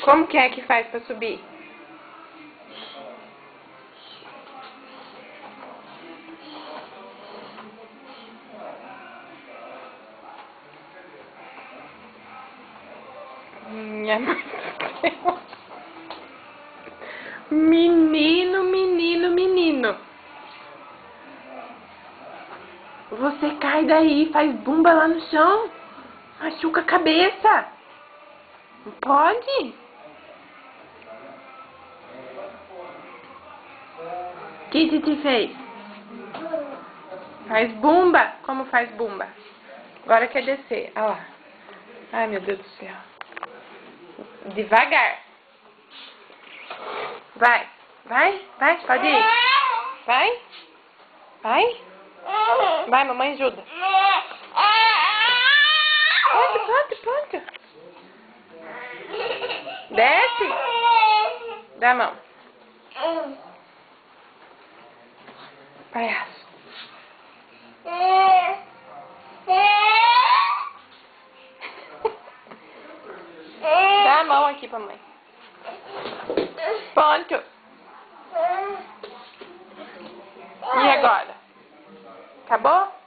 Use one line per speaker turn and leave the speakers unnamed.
Como que é que faz pra subir? Minha mãe do céu. Menino, menino, menino. Você cai daí, faz bumba lá no chão. Machuca a cabeça. Não pode? O que Titi fez? Faz bumba. Como faz bumba? Agora quer descer. Olha lá. Ai, meu Deus do céu. Devagar. Vai. Vai, vai. Pode ir. Vai. Vai. Vai, mamãe ajuda. Pode. Desce. Dá a mão. Palhaço. Dá a mão aqui pra mãe. Pronto. E agora? Acabou?